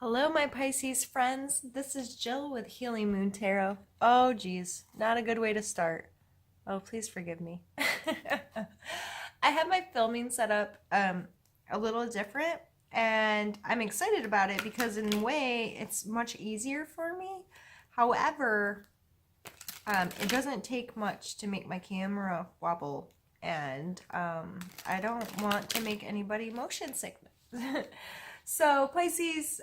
Hello, my Pisces friends. This is Jill with Healing Moon Tarot. Oh, geez, not a good way to start. Oh, please forgive me. I have my filming set up a little different, and I'm excited about it because, in a way, it's much easier for me. However, it doesn't take much to make my camera wobble, and I don't want to make anybody motion sickness. So, Pisces,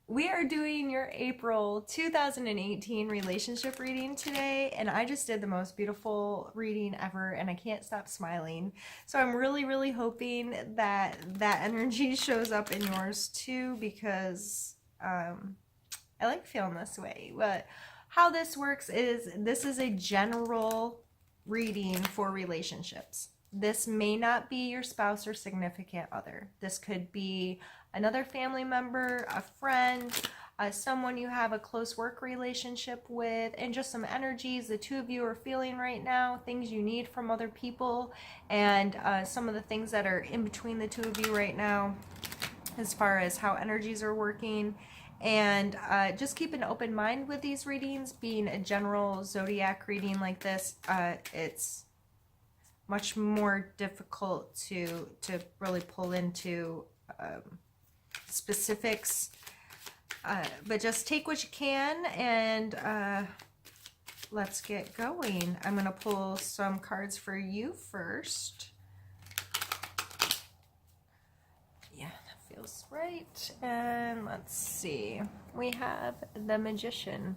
we are doing your April 2018 relationship reading today, and I just did the most beautiful reading ever, and I can't stop smiling. So I'm really, really hoping that that energy shows up in yours too, because I like feeling this way. But how this works is this is a general reading for relationships. This may not be your spouse or significant other. This could be another family member, a friend, someone you have a close work relationship with, and just some energies the two of you are feeling right now, things you need from other people, and some of the things that are in between the two of you right now as far as how energies are working. And just keep an open mind with these readings. Being a general zodiac reading like this, it's much more difficult to really pull into specifics, but just take what you can, and let's get going. I'm gonna pull some cards for you first. Yeah, that feels right. And let's see, we have the Magician,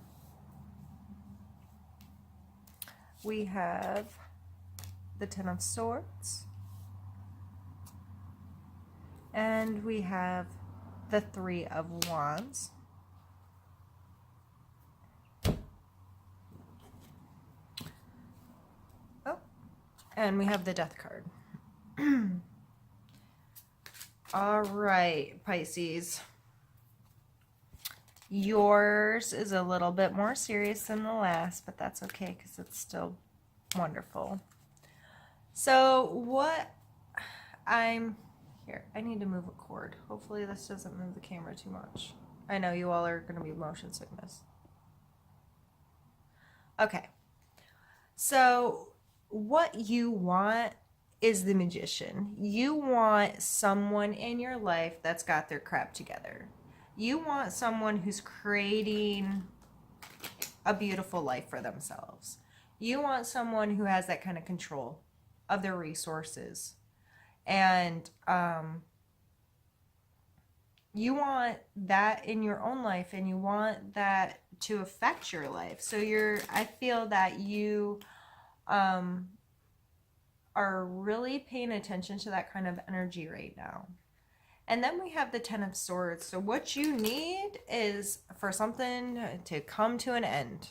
we have the Ten of Swords, and we have the Three of Wands. Oh, and we have the Death card. All right, Pisces. Yours is a little bit more serious than the last, but that's okay because it's still wonderful. So what here, I need to move a cord. Hopefully this doesn't move the camera too much. I know you all are going to be motion sickness. Okay. So what you want is the Magician. You want someone in your life that's got their crap together. You want someone who's creating a beautiful life for themselves. You want someone who has that kind of control of their resources, and you want that in your own life, and you want that to affect your life. So I feel that you are really paying attention to that kind of energy right now. And then we have the Ten of Swords. So what you need is for something to come to an end.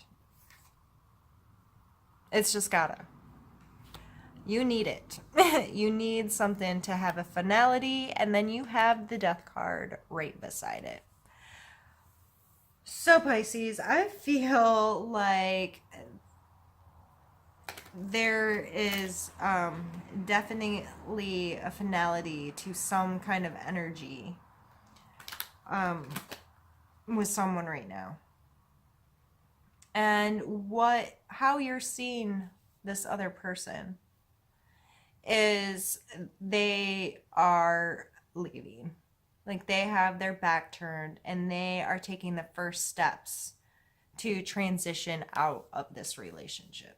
It's just gotta. You need it. You need something to have a finality, and then you have the Death card right beside it. So Pisces, I feel like there is definitely a finality to some kind of energy with someone right now. And how you're seeing this other person is they are leaving. Like they have their back turned and they are taking the first steps to transition out of this relationship.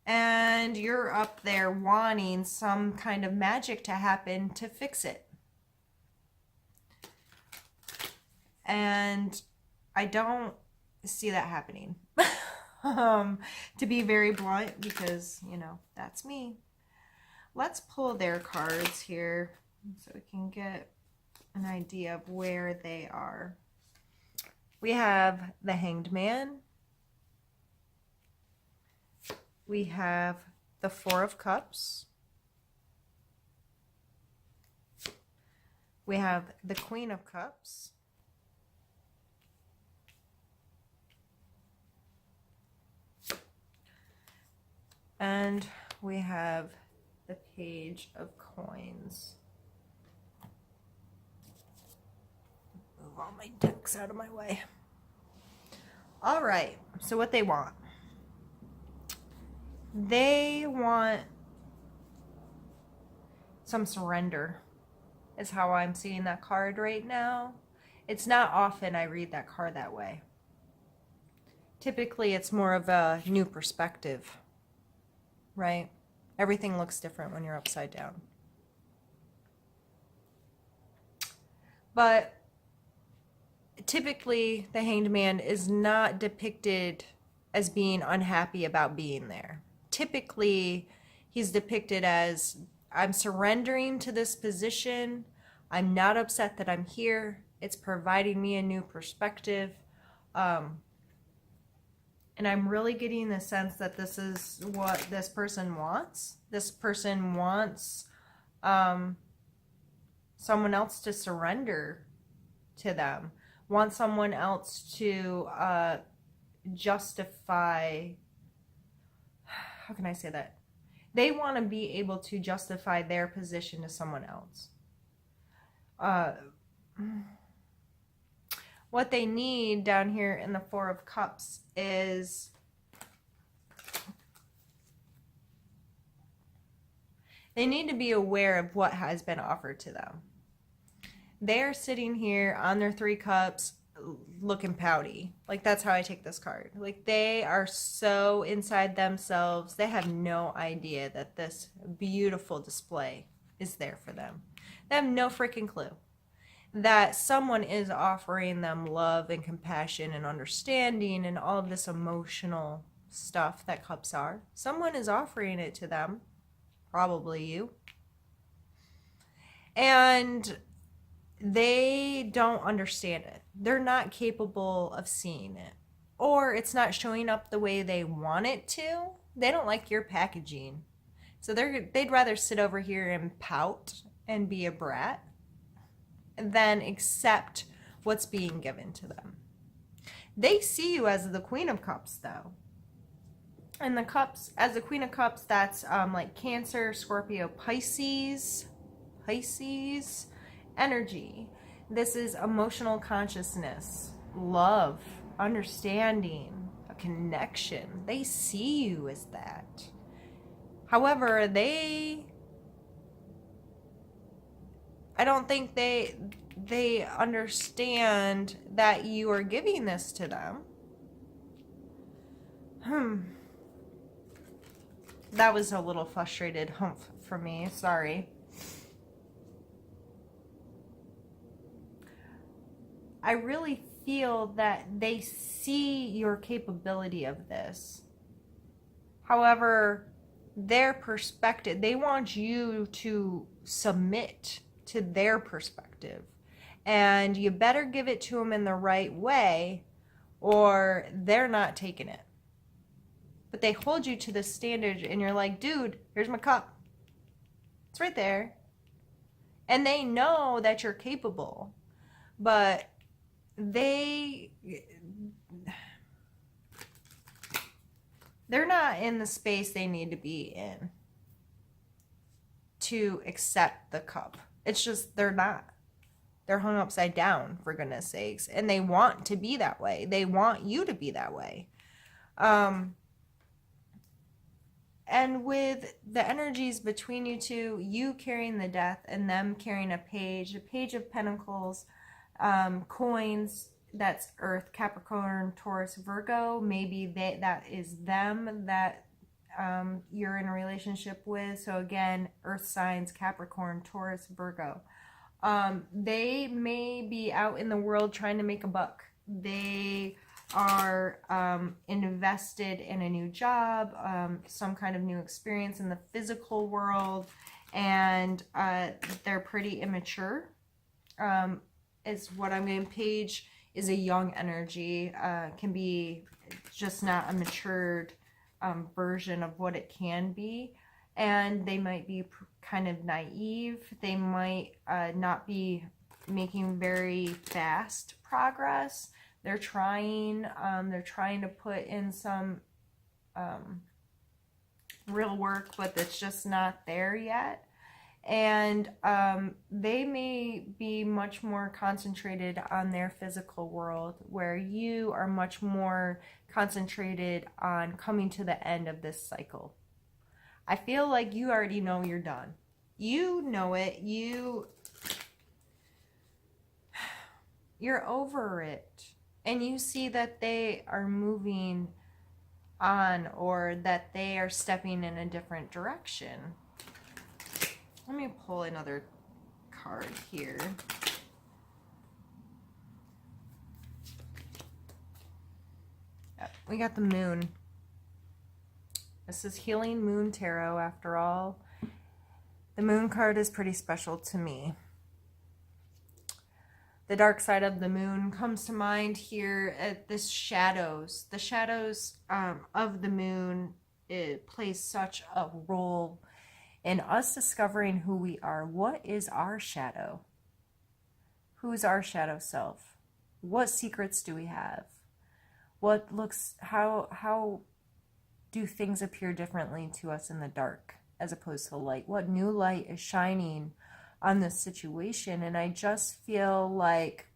And you're up there wanting some kind of magic to happen to fix it. And I don't see that happening. To be very blunt, because, that's me. Let's pull their cards here so we can get an idea of where they are. We have the Hanged Man. We have the Four of Cups. We have the Queen of Cups. And we have the Page of Coins. all my decks out of my way. All right, so what they want. They want some surrender, is how I'm seeing that card right now. It's not often I read that card that way. Typically, it's more of a new perspective, right? Everything looks different when you're upside down. But typically, the Hanged Man is not depicted as being unhappy about being there. Typically, he's depicted as, I'm surrendering to this position. I'm not upset that I'm here. It's providing me a new perspective. And I'm really getting the sense that this is what this person wants. This person wants someone else to surrender to them. Wants someone else to justify, how can I say that? They want to be able to justify their position to someone else. What they need down here in the Four of Cups is they need to be aware of what has been offered to them. They're sitting here on their 3 cups looking pouty. Like, that's how I take this card. Like, they are so inside themselves. They have no idea that this beautiful display is there for them. They have no freaking clue that someone is offering them love and compassion and understanding and all of this emotional stuff that cups are. Someone is offering it to them. Probably you. And they don't understand it. They're not capable of seeing it. Or it's not showing up the way they want it to. They don't like your packaging. So they'd rather sit over here and pout and be a brat than accept what's being given to them. They see you as the Queen of Cups, though. And the cups, as the Queen of Cups, that's like Cancer, Scorpio, Pisces energy. This is emotional consciousness, love, understanding, a connection. They see you as that. However, I don't think they understand that you are giving this to them. That was a little frustrated humph for me. Sorry. I really feel that they see your capability of this. However, their perspective, they want you to submit to their perspective. And you better give it to them in the right way or they're not taking it. But they hold you to the standard and you're like, dude, here's my cup. It's right there. And they know that you're capable. But they're not in the space they need to be in to accept the cup. It's just they're not. They're hung upside down, for goodness sakes. And they want to be that way. They want you to be that way. And with the energies between you two, you carrying the Death and them carrying a Page of Pentacles, coins, that's Earth, Capricorn, Taurus, Virgo. Maybe that is them that you're in a relationship with. So again, Earth signs, Capricorn, Taurus, Virgo. They may be out in the world trying to make a buck. They are invested in a new job, some kind of new experience in the physical world, and they're pretty immature, is what I'm getting. Page is a young energy, can be just not a matured version of what it can be, and they might be kind of naive. They might not be making very fast progress. They're trying to put in some real work, but it's just not there yet. And they may be much more concentrated on their physical world, where you are much more concentrated on coming to the end of this cycle. I feel like you already know you're done. You know it. You're over it. And you see that they are moving on, or that they are stepping in a different direction. Let me pull another card here. Yep, we got the moon. This is Healing Moon Tarot after all. The moon card is pretty special to me. The dark side of the moon comes to mind here at this shadows. The shadows of the moon, it plays such a role in us discovering who we are. What is our shadow? Who's our shadow self? What secrets do we have? How do things appear differently to us in the dark as opposed to the light? What new light is shining on this situation? And I just feel like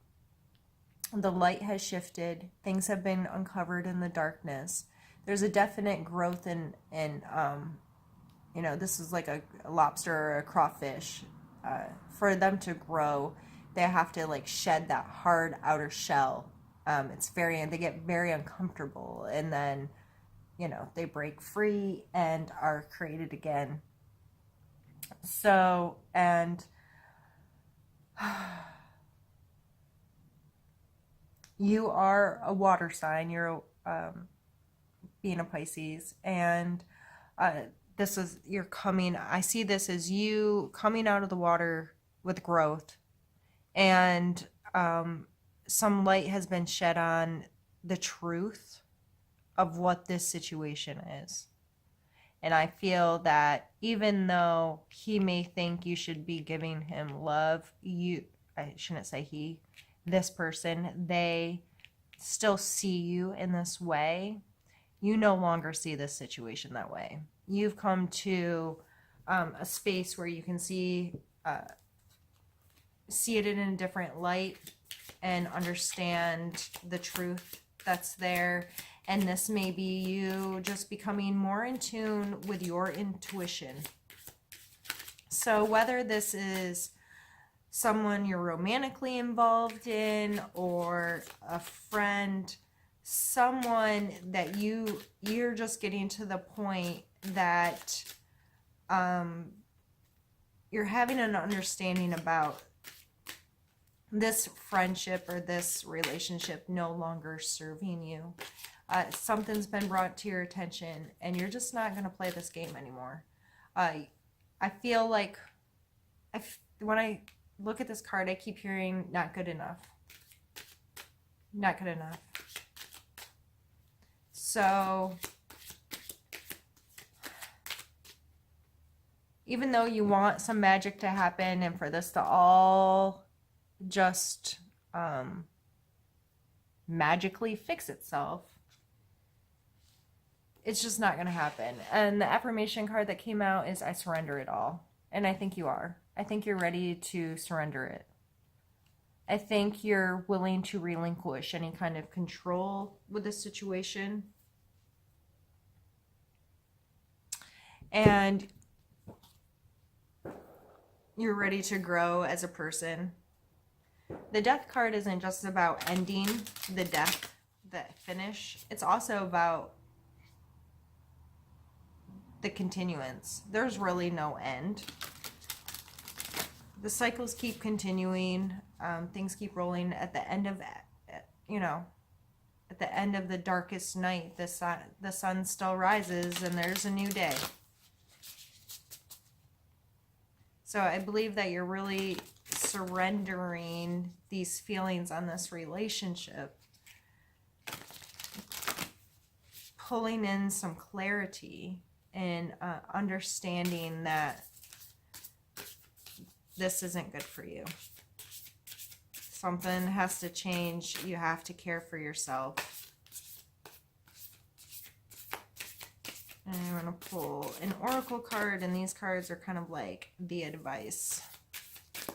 the light has shifted. Things have been uncovered in the darkness. There's a definite growth in this is like a lobster or a crawfish. For them to grow, they have to like shed that hard outer shell. They get very uncomfortable, and then, they break free and are created again. So, and you are a water sign. You're being a Pisces, and I see this as you coming out of the water with growth, and some light has been shed on the truth of what this situation is. And I feel that even though he may think you should be giving him love, I shouldn't say he, this person, they still see you in this way. You no longer see this situation that way. You've come to a space where you can see it in a different light and understand the truth that's there. And this may be you just becoming more in tune with your intuition. So whether this is someone you're romantically involved in, or a friend, someone that you're just getting to the point that you're having an understanding about this friendship or this relationship no longer serving you. Something's been brought to your attention, and you're just not going to play this game anymore. I feel like when I look at this card, I keep hearing not good enough. Not good enough. So even though you want some magic to happen and for this to all just magically fix itself, it's just not going to happen. And the affirmation card that came out is I surrender it all. And I think you are. I think you're ready to surrender it. I think you're willing to relinquish any kind of control with this situation. And you're ready to grow as a person. The death card isn't just about ending the death, the finish. It's also about the continuance. There's really no end. The cycles keep continuing. Things keep rolling. At the end of, at the end of the darkest night, the sun still rises, and there's a new day. So I believe that you're really surrendering these feelings on this relationship, pulling in some clarity and understanding that this isn't good for you. Something has to change. You have to care for yourself. And I'm going to pull an oracle card, and these cards are kind of like the advice.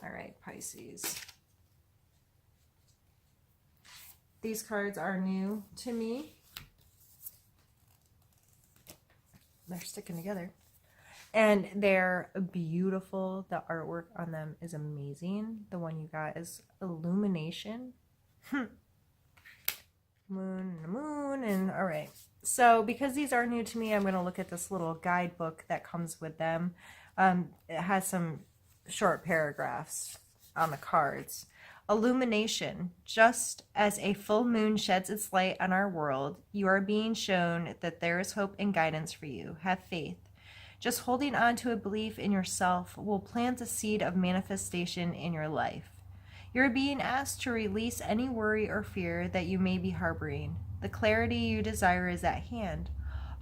All right, Pisces. These cards are new to me. They're sticking together. And they're beautiful. The artwork on them is amazing. The one you got is Illumination. Moon, and all right. So because these are new to me, I'm going to look at this little guidebook that comes with them. It has some short paragraphs on the cards. Illumination. Just as a full moon sheds its light on our world, you are being shown that there is hope and guidance for you. Have faith. Just holding on to a belief in yourself will plant a seed of manifestation in your life. You're being asked to release any worry or fear that you may be harboring. The clarity you desire is at hand.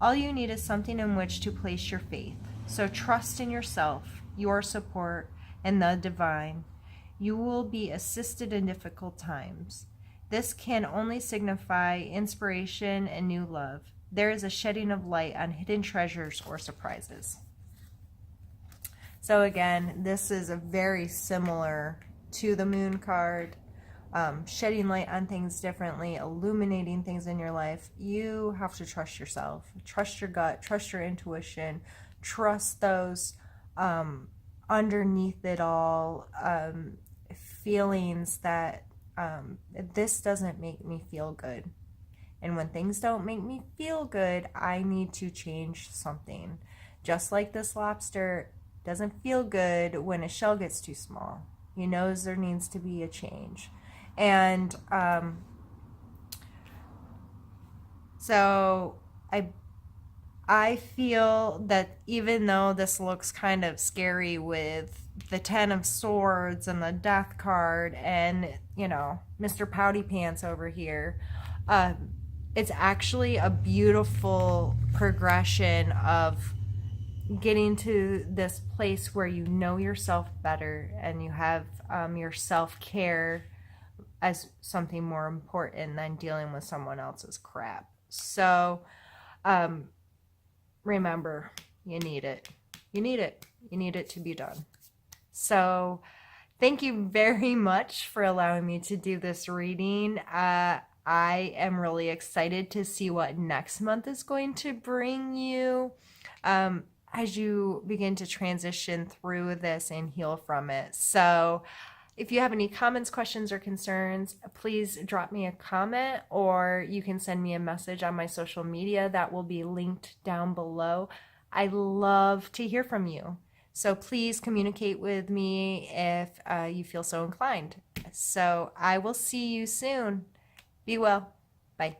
All you need is something in which to place your faith. So trust in yourself, your support, and the divine. You will be assisted in difficult times. This can only signify inspiration and new love. There is a shedding of light on hidden treasures or surprises. So again, this is a very similar to the moon card, shedding light on things differently, illuminating things in your life. You have to trust yourself, trust your gut, trust your intuition, trust those underneath it all feelings that this doesn't make me feel good. And when things don't make me feel good, I need to change something. Just like this lobster doesn't feel good when a shell gets too small. He knows there needs to be a change. And so I feel that even though this looks kind of scary with the Ten of Swords and the Death card and, you know, Mr. Pouty Pants over here, it's actually a beautiful progression of getting to this place where you know yourself better and you have your self-care as something more important than dealing with someone else's crap. So remember, you need it. You need it. You need it to be done. So thank you very much for allowing me to do this reading. I am really excited to see what next month is going to bring you as you begin to transition through this and heal from it. So if you have any comments, questions, or concerns, please drop me a comment, or you can send me a message on my social media that will be linked down below. I love to hear from you. So please communicate with me if you feel so inclined. So I will see you soon. Be well. Bye.